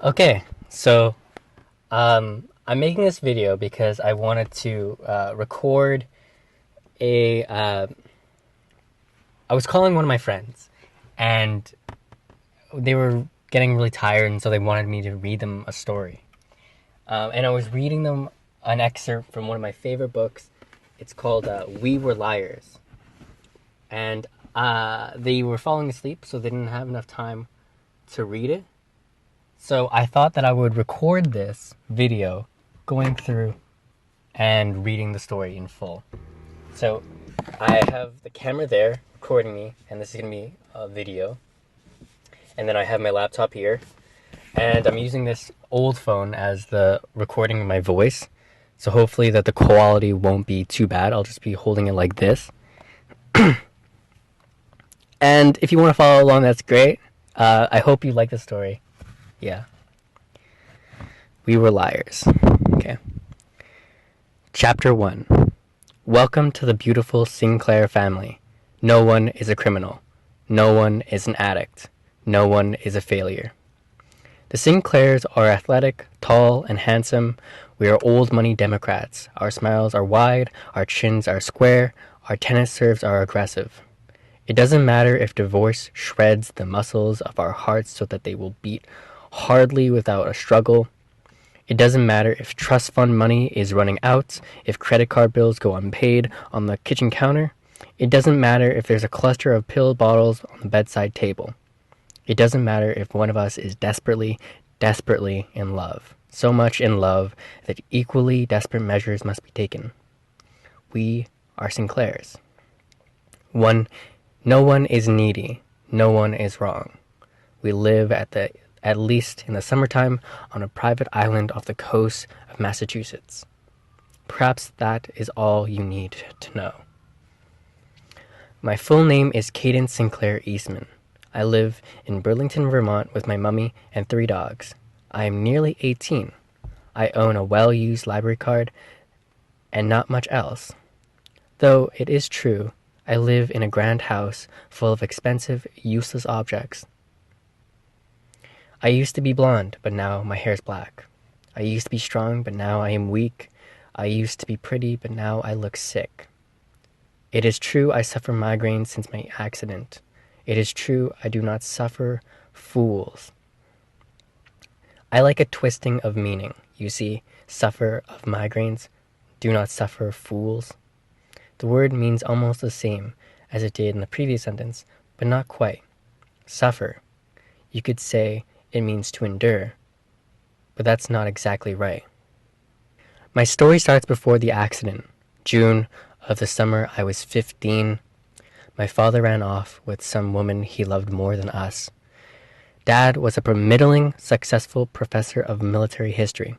Okay, so I'm making this video because I wanted to record a. I was calling one of my friends, and they were getting really tired, and so they wanted me to read them a story. And I was reading them an excerpt from one of my favorite books. It's called "We Were Liars," and they were falling asleep, so they didn't have enough time to read it. So I thought that I would record this video going through and reading the story in full. So I have the camera there recording me, and this is going to be a video. And then I have my laptop here, and I'm using this old phone as the recording of my voice. So hopefully that the quality won't be too bad. I'll just be holding it like this. And if you want to follow along, that's great. I hope you like the story. Yeah. We were liars. Okay. Chapter 1. Welcome to the beautiful Sinclair family. No one is a criminal. No one is an addict. No one is a failure. The Sinclairs are athletic, tall, and handsome. We are old money Democrats. Our smiles are wide, our chins are square, our tennis serves are aggressive. It doesn't matter if divorce shreds the muscles of our hearts so that they will beat hardly without a struggle. It doesn't matter if trust fund money is running out, if credit card bills go unpaid on the kitchen counter. It doesn't matter if there's a cluster of pill bottles on the bedside table. It doesn't matter if one of us is desperately, desperately in love. So much in love that equally desperate measures must be taken. We are Sinclairs. No one is needy. No one is wrong. We live at least in the summertime on a private island off the coast of Massachusetts. Perhaps that is all you need to know. My full name is Cadence Sinclair Eastman. I live in Burlington, Vermont with my mummy and 3 dogs. I am nearly 18. I own a well-used library card and not much else. Though it is true, I live in a grand house full of expensive, useless objects. I used to be blonde, but now my hair's black. I used to be strong, but now I am weak. I used to be pretty, but now I look sick. It is true I suffer migraines since my accident. It is true I do not suffer fools. I like a twisting of meaning. You see, suffer of migraines, do not suffer fools. The word means almost the same as it did in the previous sentence, but not quite. Suffer. You could say it means to endure, but that's not exactly right. My story starts before the accident. June of the summer I was 15. My father ran off with some woman he loved more than us. Dad was a middling, successful professor of military history.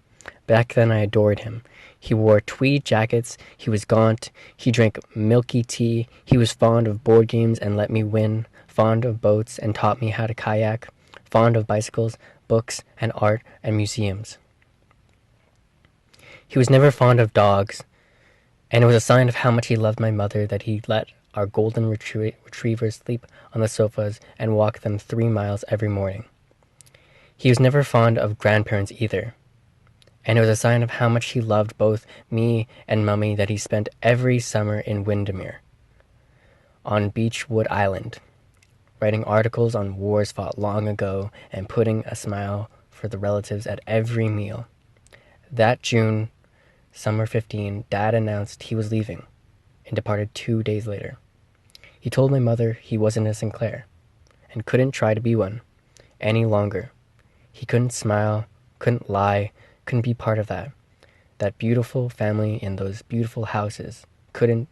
Back then I adored him. He wore tweed jackets, he was gaunt, he drank milky tea, he was fond of board games and let me win, fond of boats and taught me how to kayak, fond of bicycles, books, and art and museums. He was never fond of dogs, and it was a sign of how much he loved my mother that he let our golden retrievers sleep on the sofas and walk them 3 miles every morning. He was never fond of grandparents either, and it was a sign of how much he loved both me and Mummy that he spent every summer in Windermere, on Beechwood Island, writing articles on wars fought long ago and putting a smile for the relatives at every meal. That June, summer 15, Dad announced he was leaving and departed 2 days later. He told my mother he wasn't a Sinclair and couldn't try to be one any longer. He couldn't smile, couldn't lie, couldn't be part of that. That beautiful family in those beautiful houses. Couldn't,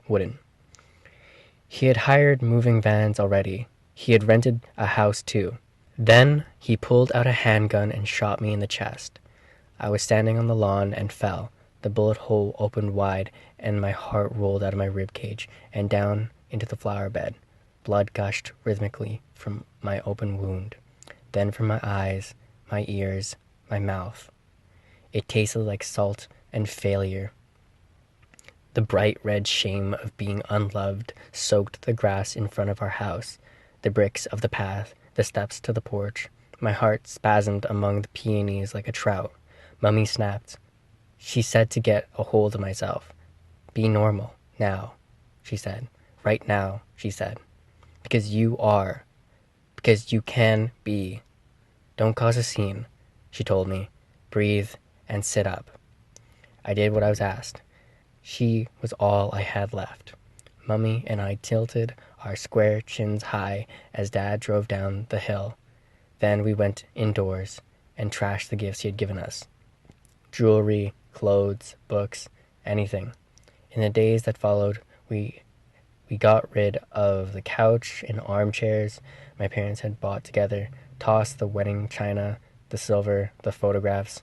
wouldn't. He had hired moving vans already. He had rented a house too. Then he pulled out a handgun and shot me in the chest. I was standing on the lawn and fell. The bullet hole opened wide and my heart rolled out of my rib cage and down into the flower bed. Blood gushed rhythmically from my open wound, then from my eyes, my ears, my mouth. It tasted like salt and failure. The bright red shame of being unloved soaked the grass in front of our house, the bricks of the path, the steps to the porch, My heart spasmed among the peonies like a trout. Mummy snapped. She said to get a hold of myself. Be normal, now, she said. Right now, she said. Because you are. Because you can be. Don't cause a scene, she told me. Breathe and sit up. I did what I was asked. She was all I had left. Mummy and I tilted our square chins high as Dad drove down the hill. Then we went indoors and trashed the gifts he had given us. Jewelry, clothes, books, anything. In the days that followed, we got rid of the couch and armchairs my parents had bought together, tossed the wedding china, the silver, the photographs.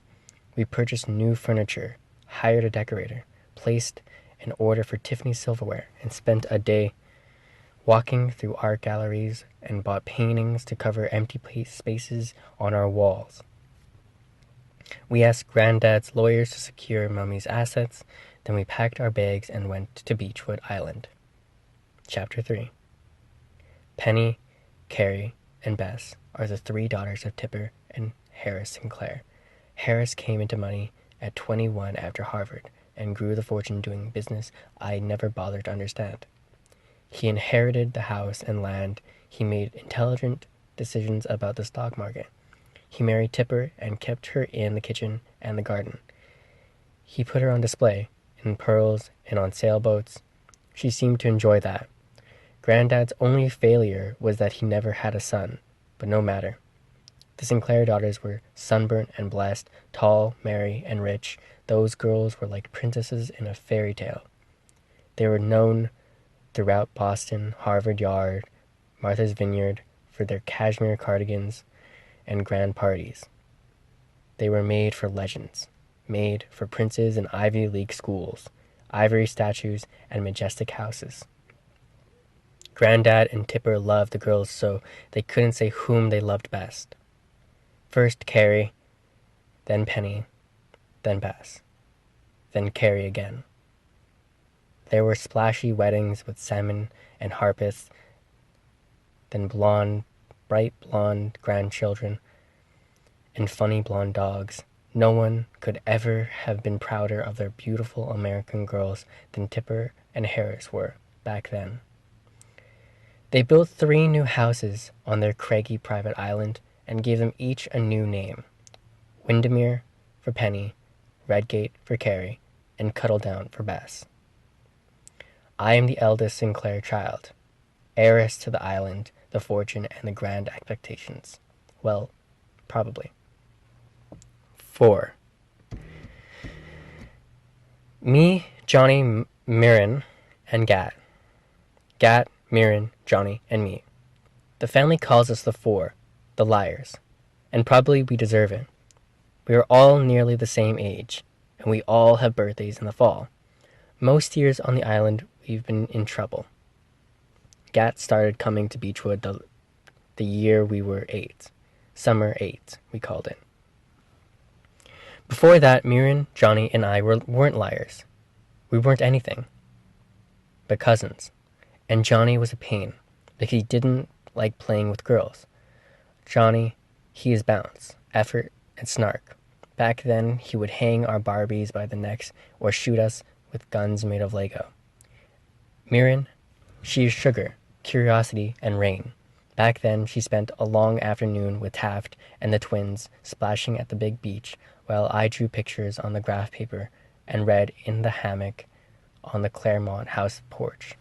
We purchased new furniture, hired a decorator, placed an order for Tiffany silverware, and spent a day walking through art galleries and bought paintings to cover empty spaces on our walls. We asked Granddad's lawyers to secure Mummy's assets, then we packed our bags and went to Beechwood Island. Chapter 3. Penny, Carrie, and Bess are the 3 daughters of Tipper and Harris Sinclair. Harris came into money at 21 after Harvard and grew the fortune doing business I never bothered to understand. He inherited the house and land. He made intelligent decisions about the stock market. He married Tipper and kept her in the kitchen and the garden. He put her on display, in pearls and on sailboats. She seemed to enjoy that. Granddad's only failure was that he never had a son, but no matter. The Sinclair daughters were sunburnt and blessed, tall, merry, and rich. Those girls were like princesses in a fairy tale. They were known throughout Boston, Harvard Yard, Martha's Vineyard for their cashmere cardigans and grand parties. They were made for legends, made for princes in Ivy League schools, ivory statues, and majestic houses. Granddad and Tipper loved the girls so they couldn't say whom they loved best. First Carrie, then Penny, then Bess, then Carrie again. There were splashy weddings with salmon and harpists, then bright blonde grandchildren, and funny blonde dogs. No one could ever have been prouder of their beautiful American girls than Tipper and Harris were back then. They built 3 new houses on their craggy private island and gave them each a new name. Windermere for Penny, Redgate for Carrie, and Cuddledown for Bess. I am the eldest Sinclair child, heiress to the island, the fortune, and the grand expectations. Well, probably. 4. Me, Johnny, Mirren, and Gat. Gat, Mirren, Johnny, and me. The family calls us the 4, the liars, and probably we deserve it. We are all nearly the same age, and we all have birthdays in the fall. Most years on the island, we've been in trouble. Gat started coming to Beechwood the year we were 8. Summer 8, we called it. Before that, Mirren, Johnny, and I weren't liars. We weren't anything but cousins. And Johnny was a pain, because he didn't like playing with girls. Johnny, he is bounce, effort, and snark. Back then, he would hang our Barbies by the necks or shoot us with guns made of Lego. Mirren, she is sugar, curiosity, and rain. Back then, she spent a long afternoon with Taft and the twins splashing at the big beach while I drew pictures on the graph paper and read in the hammock on the Claremont house porch.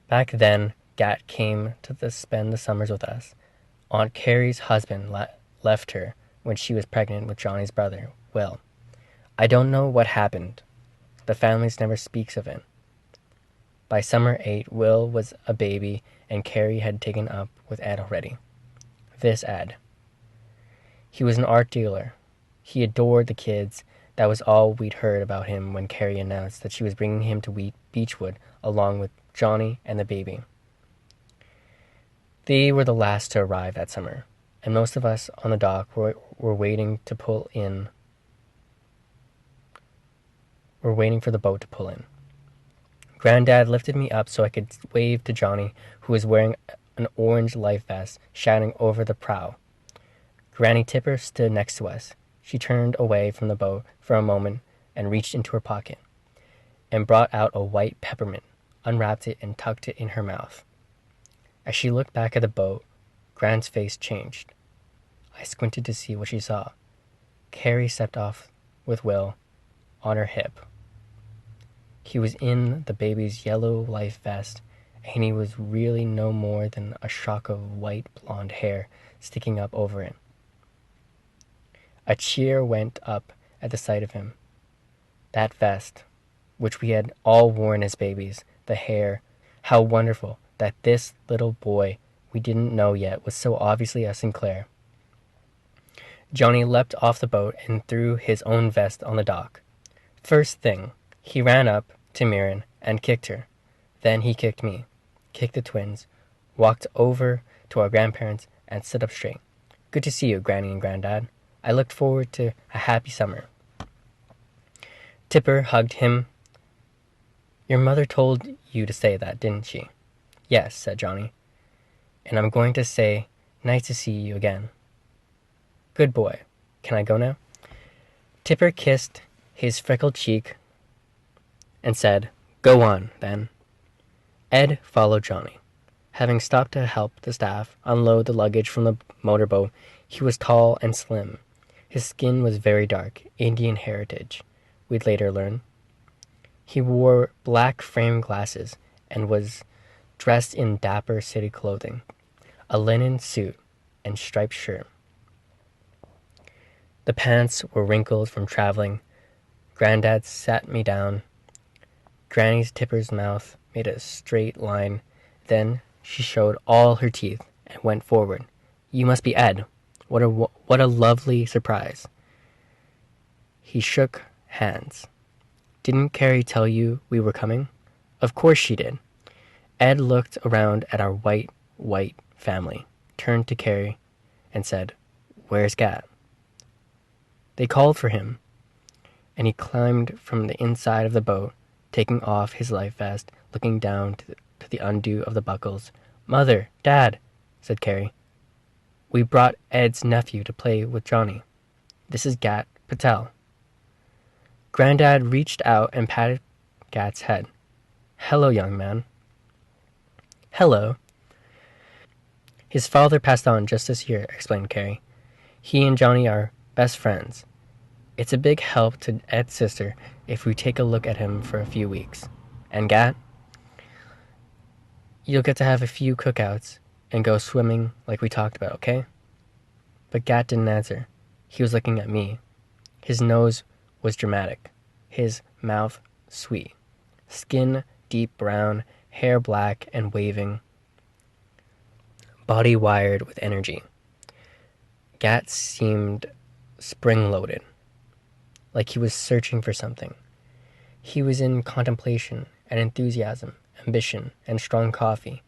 Back then, Gat came to spend the summers with us. Aunt Carrie's husband left her when she was pregnant with Johnny's brother, Will. I don't know what happened. The family never speaks of it. By summer 8, Will was a baby, and Carrie had taken up with Ed already. This Ed. He was an art dealer. He adored the kids. That was all we'd heard about him when Carrie announced that she was bringing him to Beechwood along with Johnny and the baby. They were the last to arrive that summer, and most of us on the dock were waiting to pull in. We're waiting for the boat to pull in. Granddad lifted me up so I could wave to Johnny, who was wearing an orange life vest shining over the prow. Granny Tipper stood next to us. She turned away from the boat for a moment and reached into her pocket and brought out a white peppermint, unwrapped it, and tucked it in her mouth. As she looked back at the boat, Gran's face changed. I squinted to see what she saw. Carrie stepped off with Will on her hip. He was in the baby's yellow life vest, and he was really no more than a shock of white blonde hair sticking up over it. A cheer went up at the sight of him. That vest, which we had all worn as babies, the hair, how wonderful that this little boy we didn't know yet was so obviously a Sinclair. Johnny leapt off the boat and threw his own vest on the dock. First thing, he ran up to Mirren and kicked her. Then he kicked me, kicked the twins, walked over to our grandparents, and stood up straight. Good to see you, Granny and Granddad. I looked forward to a happy summer. Tipper hugged him. Your mother told you to say that, didn't she? Yes, said Johnny. And I'm going to say, nice to see you again. Good boy. Can I go now? Tipper kissed his freckled cheek and said, Go on, then. Ed followed Johnny. Having stopped to help the staff unload the luggage from the motorboat, he was tall and slim. His skin was very dark, Indian heritage, we'd later learn. He wore black frame glasses and was dressed in dapper city clothing, a linen suit and striped shirt. The pants were wrinkled from traveling. Granddad sat me down. Granny's Tipper's mouth made a straight line. Then she showed all her teeth and went forward. You must be Ed. What a lovely surprise. He shook hands. Didn't Carrie tell you we were coming? Of course she did. Ed looked around at our white family, turned to Carrie, and said, Where's Gat? They called for him, and he climbed from the inside of the boat, taking off his life vest, looking down to the undo of the buckles. Mother, Dad, said Carrie. We brought Ed's nephew to play with Johnny. This is Gat Patel. Granddad reached out and patted Gat's head. Hello, young man. Hello. His father passed on just this year, explained Carrie. He and Johnny are best friends. It's a big help to Ed's sister if we take a look at him for a few weeks. And Gat? You'll get to have a few cookouts and go swimming like we talked about, okay? But Gat didn't answer. He was looking at me. His nose was dramatic, his mouth sweet, skin deep brown, hair black and waving, body wired with energy. Gat seemed spring-loaded, like he was searching for something. He was in contemplation and enthusiasm, ambition, and strong coffee.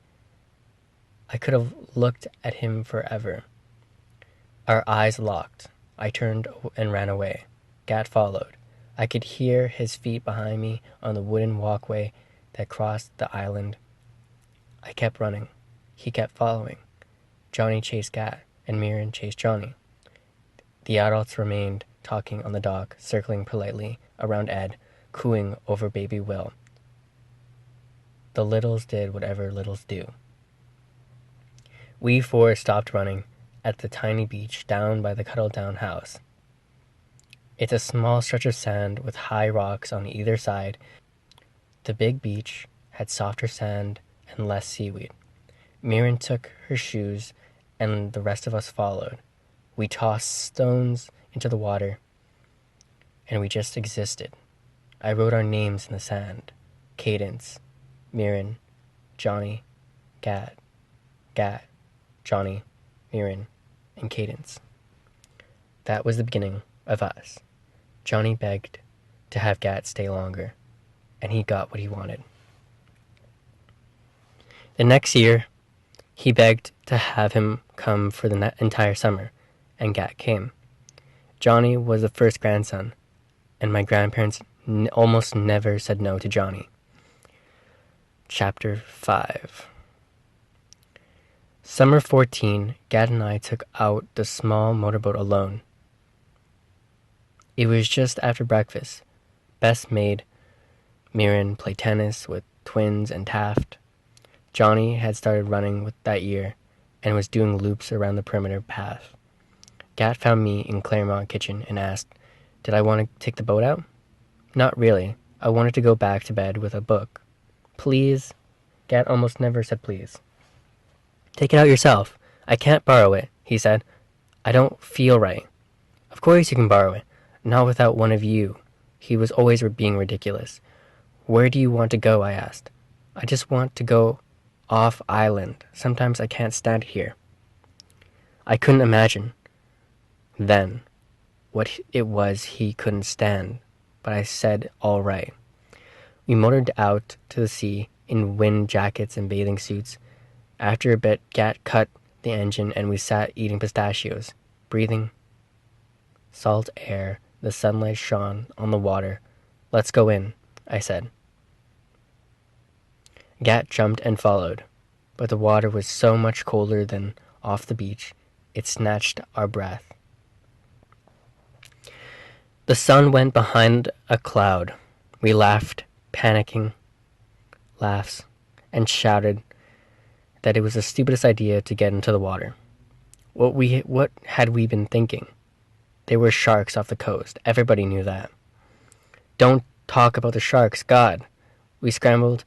I could have looked at him forever. Our eyes locked. I turned and ran away. Gat followed. I could hear his feet behind me on the wooden walkway that crossed the island. I kept running. He kept following. Johnny chased Gat, and Mirren chased Johnny. The adults remained talking on the dock, circling politely around Ed, cooing over baby Will. The littles did whatever littles do. We four stopped running at the tiny beach down by the cuddle-down house. It's a small stretch of sand with high rocks on either side. The big beach had softer sand and less seaweed. Mirren took her shoes, and the rest of us followed. We tossed stones into the water, and we just existed. I wrote our names in the sand. Cadence, Mirren, Johnny, Gat, Johnny, Mirren, and Cadence. That was the beginning of us. Johnny begged to have Gat stay longer, and he got what he wanted. The next year, he begged to have him come for the entire summer, and Gat came. Johnny was the first grandson, and my grandparents almost never said no to Johnny. Chapter 5. Summer 14, Gad and I took out the small motorboat alone. It was just after breakfast. Bess made Mirren play tennis with Twins and Taft. Johnny had started running that year and was doing loops around the perimeter path. Gat found me in Claremont kitchen and asked, did I want to take the boat out? Not really. I wanted to go back to bed with a book. Please? Gat almost never said please. Take it out yourself. I can't borrow it, he said. I don't feel right. Of course you can borrow it. Not without one of you. He was always being ridiculous. Where do you want to go? I asked. I just want to go off island. Sometimes I can't stand here. I couldn't imagine then what it was he couldn't stand, but I said all right. We motored out to the sea in wind jackets and bathing suits. After a bit, Gat cut the engine and we sat eating pistachios, breathing salt air. The sunlight shone on the water. Let's go in, I said. Gat jumped and followed, but the water was so much colder than off the beach, it snatched our breath. The sun went behind a cloud. We laughed, panicking laughs, and shouted that it was the stupidest idea to get into the water. What had we been thinking? There were sharks off the coast. Everybody knew that. Don't talk about the sharks, God. We scrambled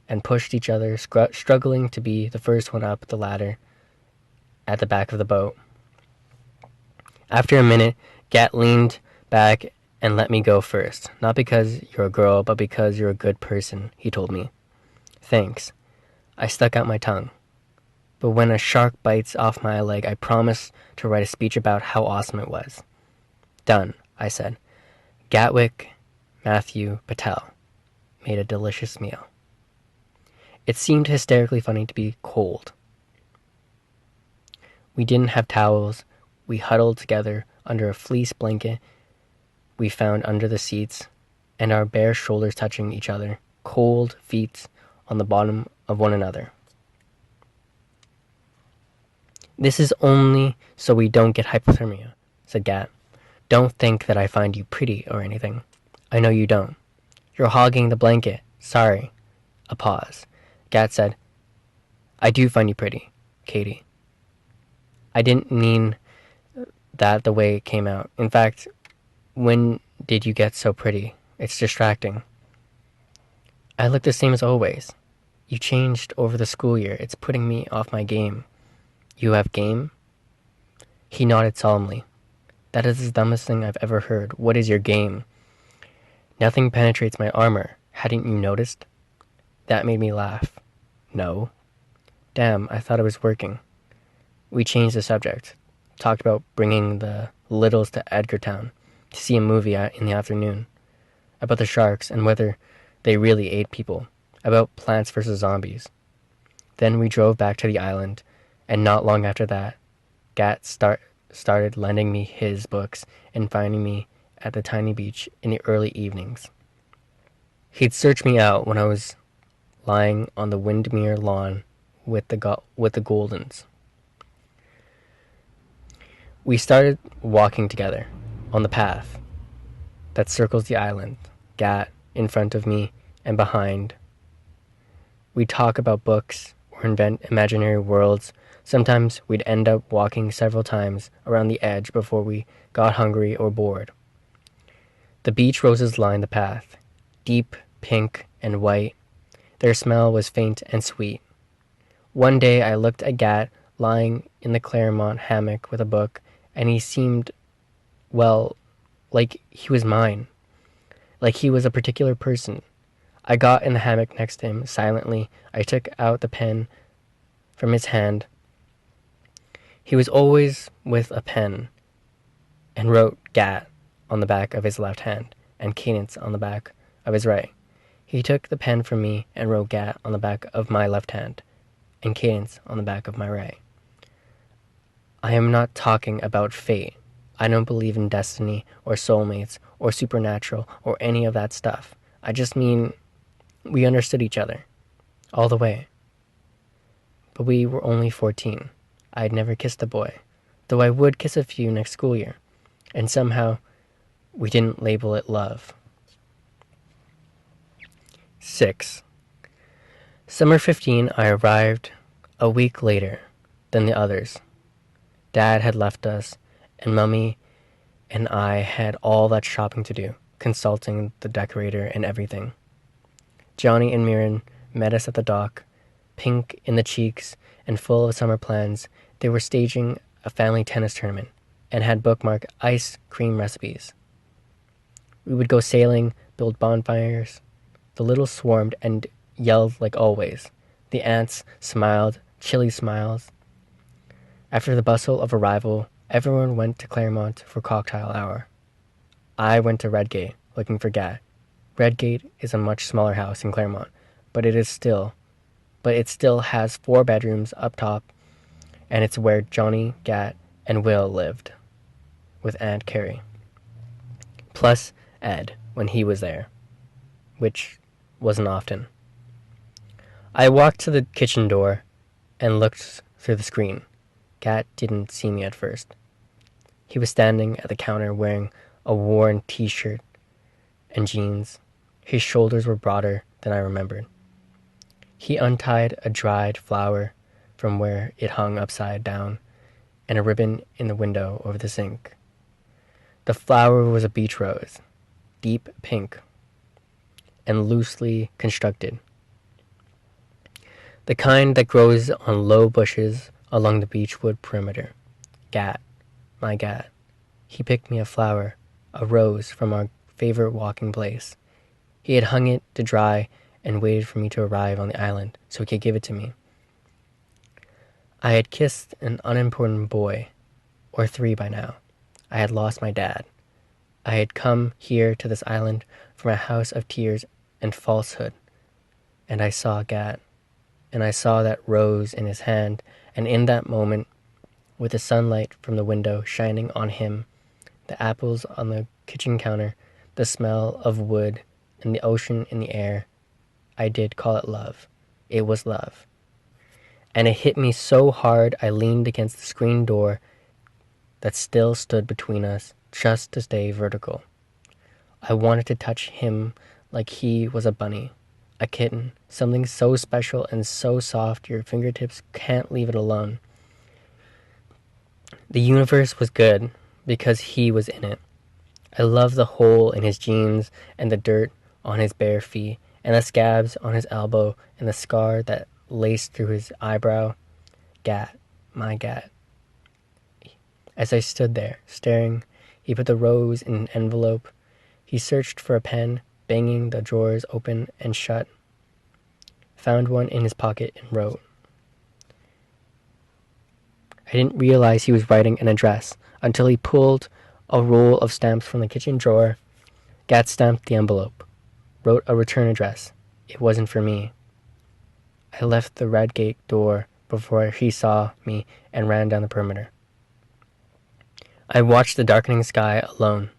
and pushed each other, struggling to be the first one up the ladder at the back of the boat. After a minute, Gat leaned back and let me go first. Not because you're a girl, but because you're a good person, he told me. Thanks. I stuck out my tongue. But when a shark bites off my leg, I promise to write a speech about how awesome it was. Done, I said. Gatwick Matthew Patel made a delicious meal. It seemed hysterically funny to be cold. We didn't have towels. We huddled together under a fleece blanket we found under the seats, and our bare shoulders touching each other, cold feet on the bottom of one another. This is only so we don't get hypothermia, said Gat. Don't think that I find you pretty or anything. I know you don't. You're hogging the blanket. Sorry. A pause. Gat said, I do find you pretty, Katie. I didn't mean that the way it came out. In fact, when did you get so pretty? It's distracting. I look the same as always. You changed over the school year. It's putting me off my game. You have game? He nodded solemnly. That is the dumbest thing I've ever heard. What is your game? Nothing penetrates my armor. Hadn't you noticed? That made me laugh. No. Damn, I thought it was working. We changed the subject. Talked about bringing the littles to Edgartown to see a movie in the afternoon. About the sharks and whether they really ate people. About Plants vs. Zombies. Then we drove back to the island, and not long after that, Gat started lending me his books and finding me at the tiny beach in the early evenings. He'd search me out when I was lying on the Windermere lawn with the Goldens. We started walking together on the path that circles the island, Gat in front of me and behind. We'd talk about books or invent imaginary worlds. Sometimes we'd end up walking several times around the edge before we got hungry or bored. The beach roses lined the path, deep pink and white. Their smell was faint and sweet. One day I looked at Gat lying in the Claremont hammock with a book, and he seemed, well, like he was mine. Like he was a particular person. I got in the hammock next to him silently. I took out the pen from his hand. He was always with a pen, and wrote Gat on the back of his left hand and Cadence on the back of his right. He took the pen from me and wrote Gat on the back of my left hand and Cadence on the back of my right. I am not talking about fate. I don't believe in destiny or soulmates or supernatural or any of that stuff. I just mean we understood each other all the way. But we were only 14. I had never kissed a boy, though I would kiss a few next school year, and somehow we didn't label it love. 6. Summer 15, I arrived a week later than the others. Dad had left us, and Mummy and I had all that shopping to do, consulting the decorator and everything. Johnny and Mirren met us at the dock, pink in the cheeks and full of summer plans. They were staging a family tennis tournament and had bookmarked ice cream recipes. We would go sailing, build bonfires. The littles swarmed and yelled like always. The aunts smiled, chilly smiles. After the bustle of arrival, everyone went to Claremont for cocktail hour. I went to Redgate, looking for Gat. Redgate is a much smaller house in Claremont, but it still has 4 bedrooms up top, and it's where Johnny, Gat, and Will lived, with Aunt Carrie. Plus Ed, when he was there, which wasn't often. I walked to the kitchen door and looked through the screen. Gat didn't see me at first. He was standing at the counter wearing a worn t-shirt and jeans. His shoulders were broader than I remembered. He untied a dried flower from where it hung upside down and a ribbon in the window over the sink. The flower was a beach rose, deep pink and loosely constructed. The kind that grows on low bushes along the beechwood perimeter. Gat, my Gat. He picked me a flower, a rose from our favorite walking place. He had hung it to dry and waited for me to arrive on the island so he could give it to me. I had kissed an unimportant boy, or 3 by now. I had lost my dad. I had come here to this island from a house of tears and falsehood, and I saw Gat, and I saw that rose in his hand, and in that moment, with the sunlight from the window shining on him, the apples on the kitchen counter, the smell of wood, and the ocean in the air, I did call it love. It was love. And it hit me so hard I leaned against the screen door that still stood between us, just to stay vertical. I wanted to touch him like he was a bunny, a kitten, something so special and so soft your fingertips can't leave it alone. The universe was good because he was in it. I loved the hole in his jeans and the dirt on his bare feet and the scabs on his elbow and the scar that laced through his eyebrow. Gat, my Gat. As I stood there, staring, he put the rose in an envelope. He searched for a pen, banging the drawers open and shut. Found one in his pocket and wrote. I didn't realize he was writing an address until he pulled a roll of stamps from the kitchen drawer. Gat stamped the envelope, wrote a return address. It wasn't for me. I left the Redgate door before he saw me and ran down the perimeter. I watched the darkening sky alone.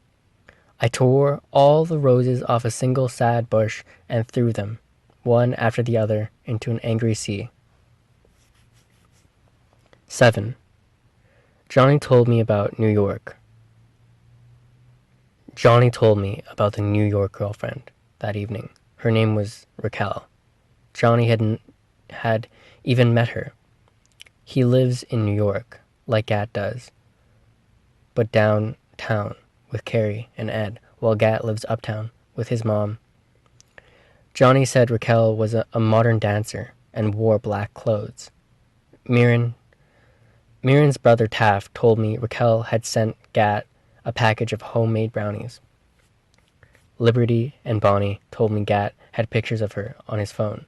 I tore all the roses off a single sad bush and threw them, one after the other, into an angry sea. 7. Johnny told me about New York. Johnny told me about the New York girlfriend that evening. Her name was Raquel. Johnny had even met her. He lives in New York, like Gat does, but downtown with Carrie and Ed, while Gat lives uptown with his mom. Johnny said Raquel was a modern dancer and wore black clothes. Mirren's brother Taft told me Raquel had sent Gat a package of homemade brownies. Liberty and Bonnie told me Gat had pictures of her on his phone.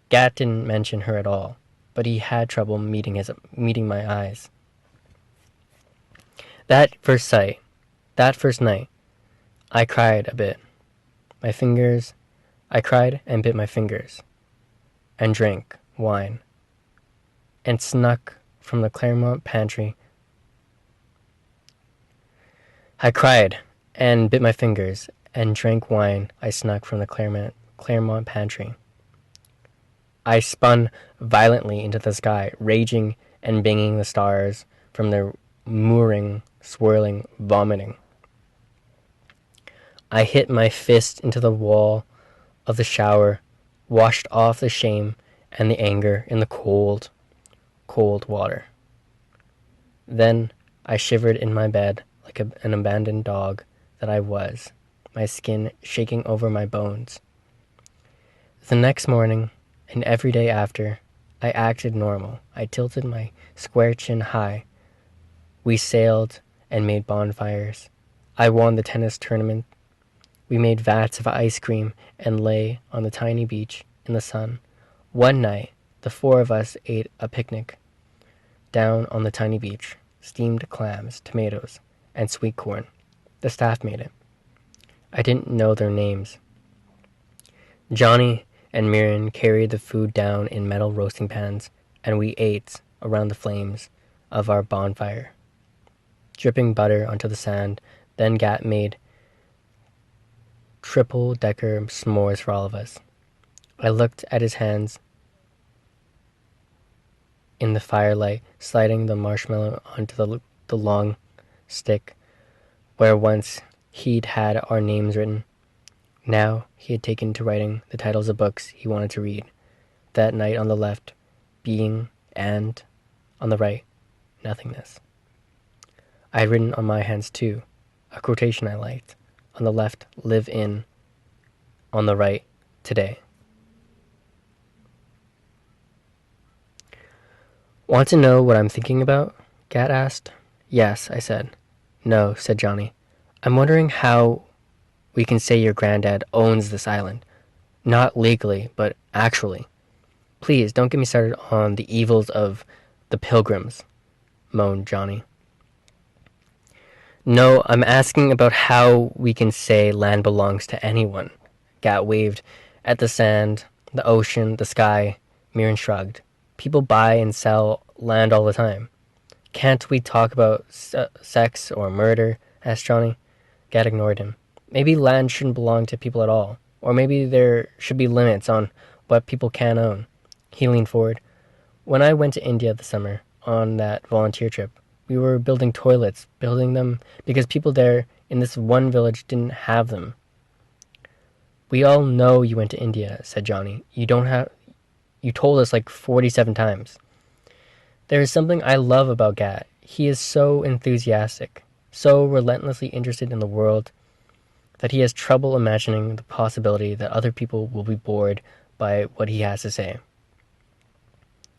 Gat didn't mention her at all, but he had trouble meeting my eyes. That first night, I cried a bit. I cried and bit my fingers, and drank wine, and snuck from the Claremont pantry. I cried and bit my fingers, and drank wine I snuck from the Claremont pantry. I spun violently into the sky, raging and banging the stars from their mooring, swirling, vomiting. I hit my fist into the wall of the shower, washed off the shame and the anger in the cold, cold water. Then I shivered in my bed like an abandoned dog that I was, my skin shaking over my bones. The next morning, and every day after, I acted normal. I tilted my square chin high. We sailed and made bonfires. I won the tennis tournament. We made vats of ice cream and lay on the tiny beach in the sun. One night, the four of us ate a picnic down on the tiny beach. Steamed clams, tomatoes, and sweet corn. The staff made it. I didn't know their names. Johnny and Miriam carried the food down in metal roasting pans, and we ate around the flames of our bonfire, dripping butter onto the sand. Then Gat made triple-decker s'mores for all of us. I looked at his hands in the firelight, sliding the marshmallow onto the long stick where once he'd had our names written. Now he had taken to writing the titles of books he wanted to read. That night on the left, being and, on the right, nothingness. I had written on my hands too, a quotation I liked. On the left, live in. On the right, today. Want to know what I'm thinking about? Gat asked. Yes, I said. No, said Johnny. I'm wondering how we can say your granddad owns this island. Not legally, but actually. Please, don't get me started on the evils of the Pilgrims, moaned Johnny. No, I'm asking about how we can say land belongs to anyone. Gat waved at the sand, the ocean, the sky. Mirren shrugged. People buy and sell land all the time. Can't we talk about sex or murder? Asked Johnny. Gat ignored him. Maybe land shouldn't belong to people at all. Or maybe there should be limits on what people can own. He leaned forward. When I went to India this summer, on that volunteer trip, we were building toilets, building them because people there in this one village didn't have them. We all know you went to India, said Johnny. You told us like 47 times. There is something I love about Gat. He is so enthusiastic, so relentlessly interested in the world that he has trouble imagining the possibility that other people will be bored by what he has to say.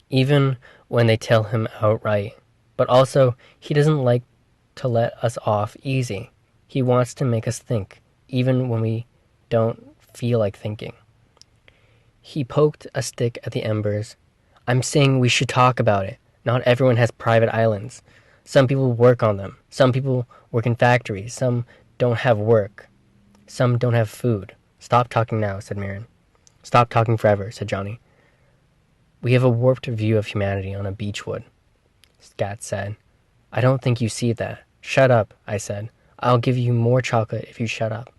Even when they tell him outright. But also, he doesn't like to let us off easy. He wants to make us think, even when we don't feel like thinking. He poked a stick at the embers. I'm saying we should talk about it. Not everyone has private islands. Some people work on them. Some people work in factories. Some don't have work. Some don't have food. Stop talking now, said Mirren. Stop talking forever, said Johnny. We have a warped view of humanity on a beechwood, Gat said. I don't think you see that. Shut up, I said. I'll give you more chocolate if you shut up.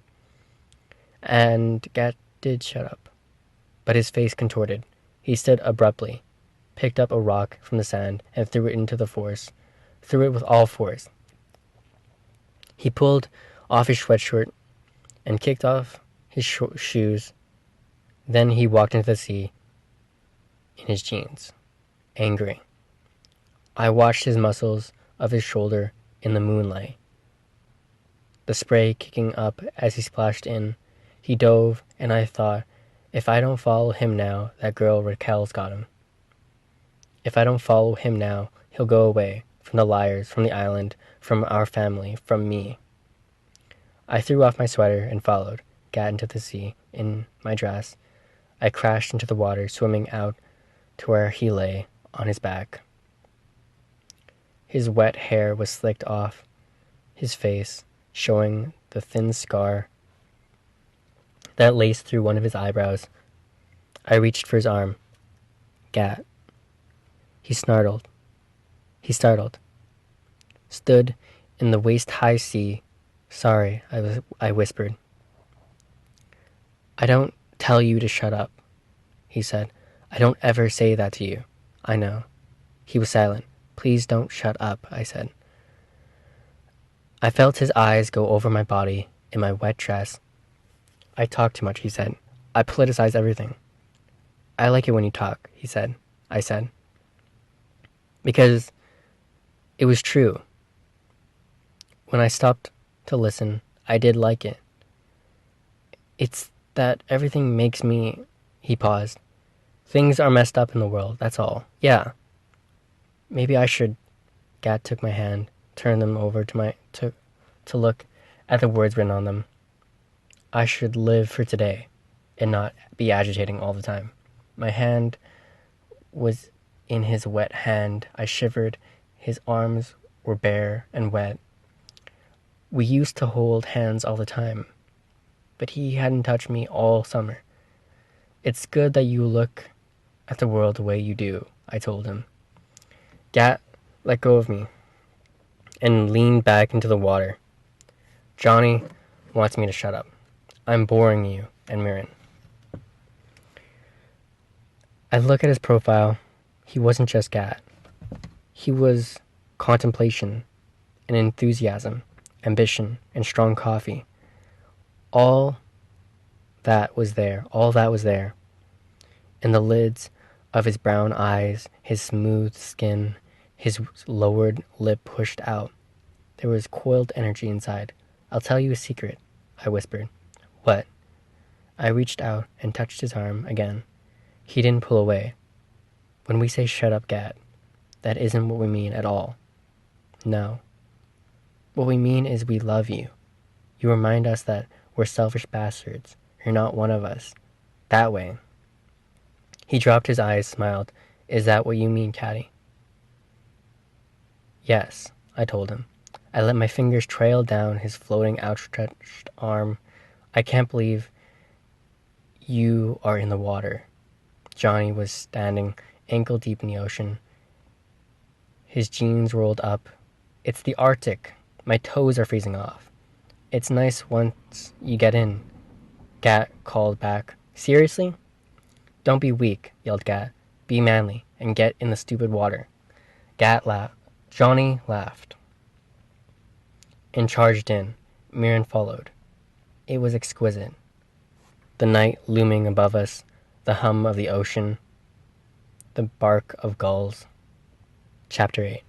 And Gat did shut up. But his face contorted. He stood abruptly, picked up a rock from the sand, and threw it into the forest. Threw it with all force. He pulled off his sweatshirt and kicked off his shoes. Then he walked into the sea in his jeans, angry. I watched his muscles of his shoulder in the moonlight, the spray kicking up as he splashed in. He dove, and I thought, if I don't follow him now, that girl Raquel's got him. If I don't follow him now, he'll go away from the liars, from the island, from our family, from me. I threw off my sweater and followed, Gat into the sea, in my dress. I crashed into the water, swimming out to where he lay on his back. His wet hair was slicked off his face, showing the thin scar that laced through one of his eyebrows. I reached for his arm. Gat. He startled. Stood in the waist-high sea. Sorry, I whispered. I don't tell you to shut up, he said. I don't ever say that to you. I know. He was silent. Please don't shut up, I said. I felt his eyes go over my body in my wet dress. I talk too much, he said. I politicize everything. I like it when you talk, he said. I said. Because it was true. When I stopped to listen, I did like it. It's that everything makes me... He paused. Things are messed up in the world, that's all. Yeah. Maybe I should... Gat took my hand, turned them over to look at the words written on them. I should live for today and not be agitating all the time. My hand was in his wet hand. I shivered. His arms were bare and wet. We used to hold hands all the time, but he hadn't touched me all summer. It's good that you look at the world the way you do, I told him. Gat let go of me and leaned back into the water. Johnny wants me to shut up. I'm boring you and Mirren. I look at his profile. He wasn't just Gat. He was contemplation and enthusiasm, ambition and strong coffee. All that was there. In the lids of his brown eyes, his smooth skin, his lowered lip pushed out. There was coiled energy inside. I'll tell you a secret, I whispered. What? I reached out and touched his arm again. He didn't pull away. When we say shut up, Gat, that isn't what we mean at all. No. What we mean is we love you. You remind us that we're selfish bastards. You're not one of us. That way. He dropped his eyes, smiled. Is that what you mean, Catty? Yes, I told him. I let my fingers trail down his floating, outstretched arm. I can't believe you are in the water. Johnny was standing ankle deep in the ocean. His jeans rolled up. It's the Arctic. My toes are freezing off. It's nice once you get in, Gat called back. Seriously? Don't be weak, yelled Gat. Be manly and get in the stupid water. Gat laughed. Johnny laughed and charged in. Mirren followed. It was exquisite. The night looming above us, the hum of the ocean, the bark of gulls. Chapter 8.